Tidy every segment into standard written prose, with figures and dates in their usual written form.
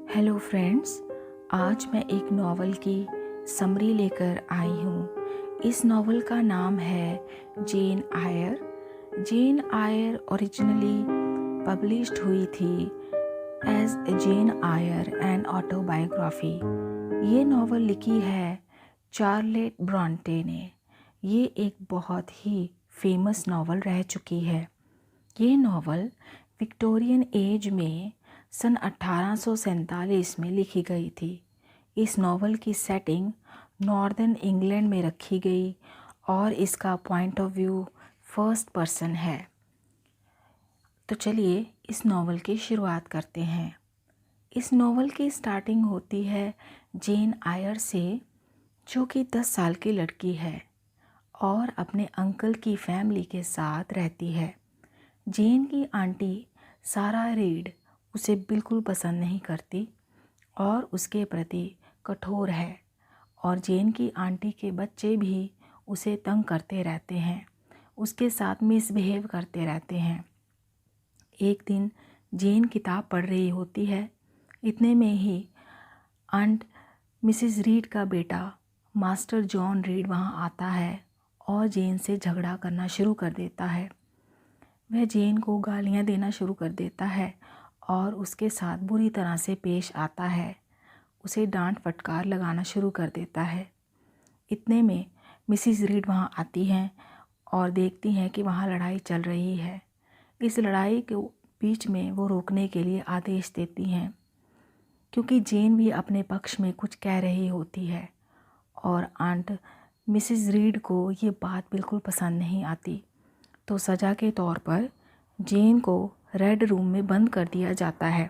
Hello friends, आज मैं एक नावल की समरी लेकर आई हूँ। इस नावल का नाम है जेन आयर। जेन आयर ओरिजिनली पब्लिश्ड हुई थी as Jane Eyre an autobiography. ये नावल लिखी है चार्लेट ब्रॉन्टे ने। ये एक बहुत ही फेमस नावल रह चुकी है। ये नावल विक्टोरियन एज में सन 1847 में लिखी गई थी। इस नावल की सेटिंग नॉर्दर्न इंग्लैंड में रखी गई और इसका point of view first person है। तो चलिए इस नावल की शुरुआत करते हैं। इस नावल की स्टार्टिंग होती है जेन आयर से, जो कि 10 साल की लड़की है और अपने अंकल की फैमिली के साथ रहती है। जेन की आंटी सारा रीड उसे बिल्कुल पसंद नहीं करती और उसके प्रति कठोर है, और जेन की आंटी के बच्चे भी उसे तंग करते रहते हैं, उसके साथ मिसबिहेव करते रहते हैं। एक दिन जेन किताब पढ़ रही होती है, इतने में ही आंट मिसिस रीड का बेटा मास्टर जॉन रीड वहाँ आता है और जेन से झगड़ा करना शुरू कर देता है। वह जेन को गालियाँ देना शुरू कर देता है और उसके साथ बुरी तरह से पेश आता है, उसे डांट फटकार लगाना शुरू कर देता है। इतने में मिसिस रीड वहाँ आती हैं और देखती हैं कि वहाँ लड़ाई चल रही है। इस लड़ाई के बीच में वो रोकने के लिए आदेश देती हैं, क्योंकि जेन भी अपने पक्ष में कुछ कह रही होती है और आंट मिसिस रीड को ये बात बिल्कुल पसंद नहीं आती। तो सज़ा के तौर पर जेन को रेड रूम में बंद कर दिया जाता है।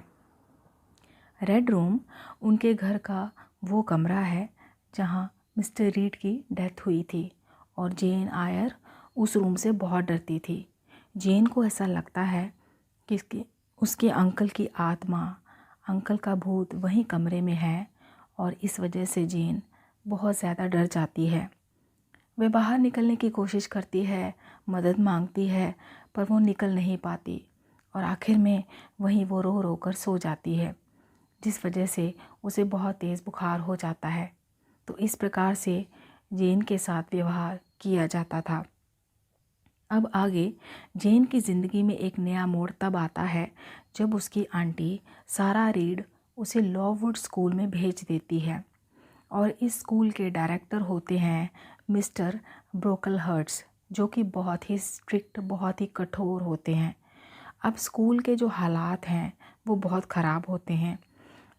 रेड रूम उनके घर का वो कमरा है जहाँ मिस्टर रीड की डेथ हुई थी, और जेन आयर उस रूम से बहुत डरती थी। जेन को ऐसा लगता है कि उसके अंकल की आत्मा, अंकल का भूत वहीं कमरे में है, और इस वजह से जेन बहुत ज़्यादा डर जाती है। वह बाहर निकलने की कोशिश करती है, मदद मांगती है, पर वो निकल नहीं पाती और आखिर में वहीं वो रो रो कर सो जाती है, जिस वजह से उसे बहुत तेज़ बुखार हो जाता है। तो इस प्रकार से जेन के साथ व्यवहार किया जाता था। अब आगे जेन की ज़िंदगी में एक नया मोड़ तब आता है जब उसकी आंटी सारा रीड उसे लॉववुड स्कूल में भेज देती है, और इस स्कूल के डायरेक्टर होते हैं मिस्टर ब्रोकलहर्ट्ज़, जो कि बहुत ही स्ट्रिक्ट, बहुत ही कठोर होते हैं। अब स्कूल के जो हालात हैं वो बहुत ख़राब होते हैं,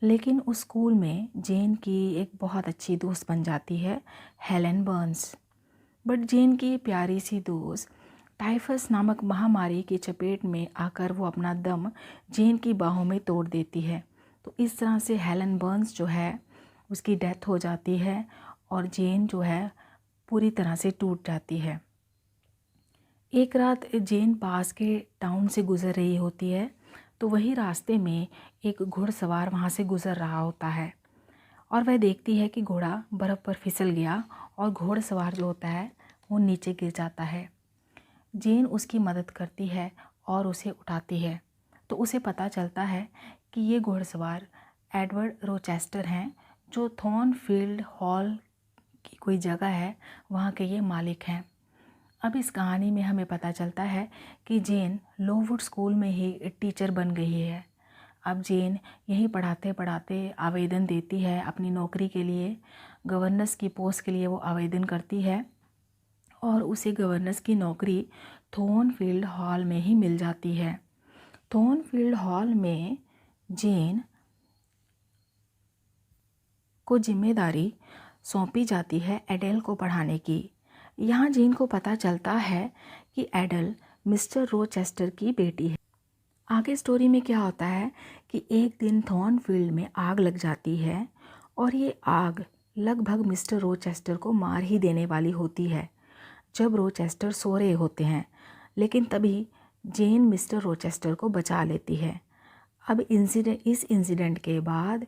लेकिन उस स्कूल में जेन की एक बहुत अच्छी दोस्त बन जाती है, हेलेन बर्न्स। बट जेन की प्यारी सी दोस्त टाइफस नामक महामारी की चपेट में आकर वो अपना दम जेन की बाहों में तोड़ देती है। तो इस तरह से हेलेन बर्न्स जो है उसकी डेथ हो जाती है और जेन जो है पूरी तरह से टूट जाती है। एक रात जेन पास के टाउन से गुज़र रही होती है, तो वही रास्ते में एक घुड़सवार वहाँ से गुज़र रहा होता है और वह देखती है कि घोड़ा बर्फ़ पर फिसल गया और घोड़सवार जो होता है वो नीचे गिर जाता है। जेन उसकी मदद करती है और उसे उठाती है, तो उसे पता चलता है कि ये घुड़सवार एडवर्ड रोचेस्टर हैं, जो थॉर्नफील्ड हॉल की कोई जगह है वहाँ के ये मालिक हैं। अब इस कहानी में हमें पता चलता है कि जेन लोववुड स्कूल में ही टीचर बन गई है। अब जेन यहीं पढ़ाते पढ़ाते आवेदन देती है अपनी नौकरी के लिए, गवर्नेंस की पोस्ट के लिए वो आवेदन करती है और उसे गवर्नेंस की नौकरी थॉर्नफील्ड हॉल में ही मिल जाती है। थॉर्नफील्ड हॉल में जेन को जिम्मेदारी सौंपी जाती है एडेल को पढ़ाने की। यहाँ जेन को पता चलता है कि एडेल मिस्टर रोचेस्टर की बेटी है। आगे स्टोरी में क्या होता है कि एक दिन थॉर्नफील्ड में आग लग जाती है और ये आग लगभग मिस्टर रोचेस्टर को मार ही देने वाली होती है जब रोचेस्टर सो रहे होते हैं, लेकिन तभी जेन मिस्टर रोचेस्टर को बचा लेती है। अब इस इंसिडेंट के बाद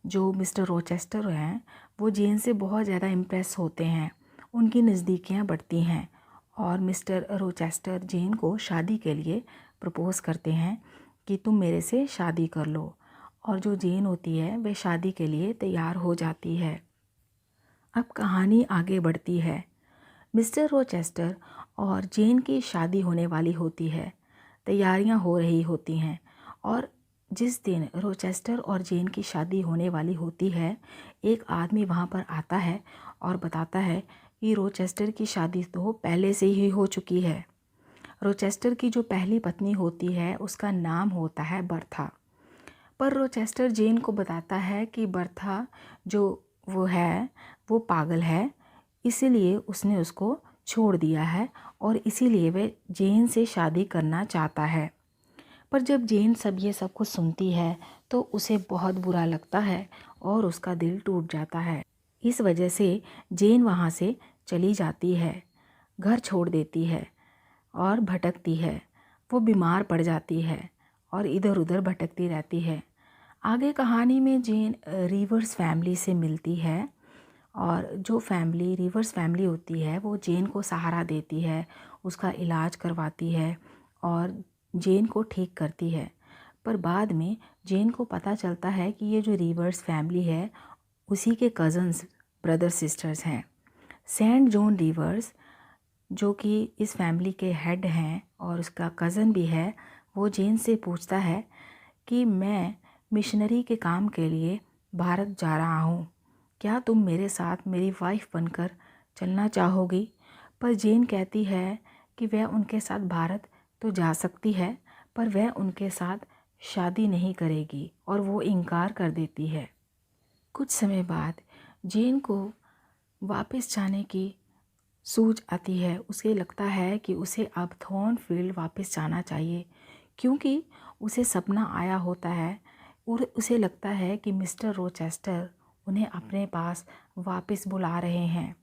जो मिस्टर रोचेस्टर हैं वो जेन से बहुत ज़्यादा इम्प्रेस होते हैं, उनकी नज़दीकियाँ बढ़ती हैं और मिस्टर रोचेस्टर जेन को शादी के लिए प्रपोज़ करते हैं कि तुम मेरे से शादी कर लो। और जो जेन होती है वह शादी के लिए तैयार हो जाती है। अब कहानी आगे बढ़ती है। मिस्टर रोचेस्टर और जेन की शादी होने वाली होती है। तैयारियां हो रही होती हैं और जिस दिन रोचेस्टर और जेन की शादी होने वाली होती है, एक आदमी वहां पर आता है और बताता है कि रोचेस्टर की शादी तो पहले से ही हो चुकी है। रोचेस्टर की जो पहली पत्नी होती है उसका नाम होता है बर्था। पर रोचेस्टर जेन को बताता है कि बर्था जो वो है वो पागल है, इसीलिए उसने उसको छोड़ दिया है और इसीलिए वह जेन से शादी करना चाहता है। पर जब जेन ये सब कुछ सुनती है तो उसे बहुत बुरा लगता है और उसका दिल टूट जाता है। इस वजह से जेन वहाँ से चली जाती है, घर छोड़ देती है और भटकती है। वो बीमार पड़ जाती है और इधर उधर भटकती रहती है। आगे कहानी में जेन रिवर्स फैमिली से मिलती है और जो फैमिली रिवर्स फैमिली होती है वो जेन को सहारा देती है, उसका इलाज करवाती है और जेन को ठीक करती है। पर बाद में जेन को पता चलता है कि ये जो रिवर्स फैमिली है उसी के कज़न्स ब्रदर सिस्टर्स हैं। सेंट जॉन रिवर्स जो कि इस फैमिली के हेड हैं और उसका कज़न भी है, वो जेन से पूछता है कि मैं मिशनरी के काम के लिए भारत जा रहा हूँ, क्या तुम मेरे साथ मेरी वाइफ बनकर चलना चाहोगी? पर जेन कहती है कि वह उनके साथ भारत तो जा सकती है पर वह उनके साथ शादी नहीं करेगी और वो इनकार कर देती है। कुछ समय बाद जेन को वापस जाने की सूझ आती है। उसे लगता है कि उसे अब थॉर्नफील्ड वापस जाना चाहिए क्योंकि उसे सपना आया होता है और उसे लगता है कि मिस्टर रोचेस्टर उन्हें अपने पास वापस बुला रहे हैं।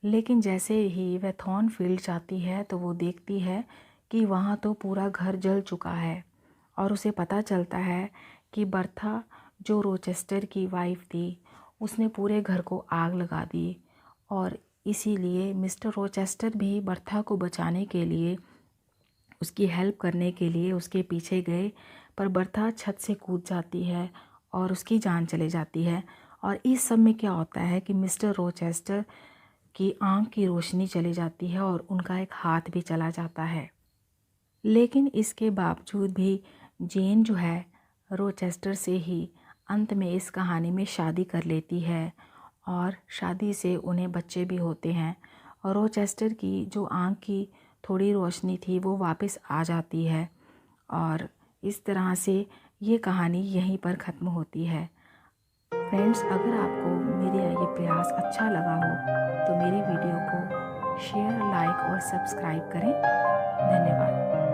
लेकिन जैसे ही वह थॉर्नफील्ड जाती है तो वो देखती है कि वहाँ तो पूरा घर जल चुका है और उसे पता चलता है कि बर्था जो रोचेस्टर की वाइफ थी उसने पूरे घर को आग लगा दी और इसीलिए मिस्टर रोचेस्टर भी बर्था को बचाने के लिए उसकी हेल्प करने के लिए उसके पीछे गए। पर बर्था छत से कूद जाती है और उसकी जान चले जाती है। और इस सब में क्या होता है कि मिस्टर रोचेस्टर की आँख की रोशनी चली जाती है और उनका एक हाथ भी चला जाता है। लेकिन इसके बावजूद भी जेन जो है रोचेस्टर से ही अंत में इस कहानी में शादी कर लेती है और शादी से उन्हें बच्चे भी होते हैं और रोचेस्टर की जो आँख की थोड़ी रोशनी थी वो वापस आ जाती है और इस तरह से ये कहानी यहीं पर ख़त्म होती है। फ्रेंड्स, अगर आपको मेरा ये प्रयास अच्छा लगा हो तो मेरी वीडियो को शेयर, लाइक और सब्सक्राइब करें। धन्यवाद।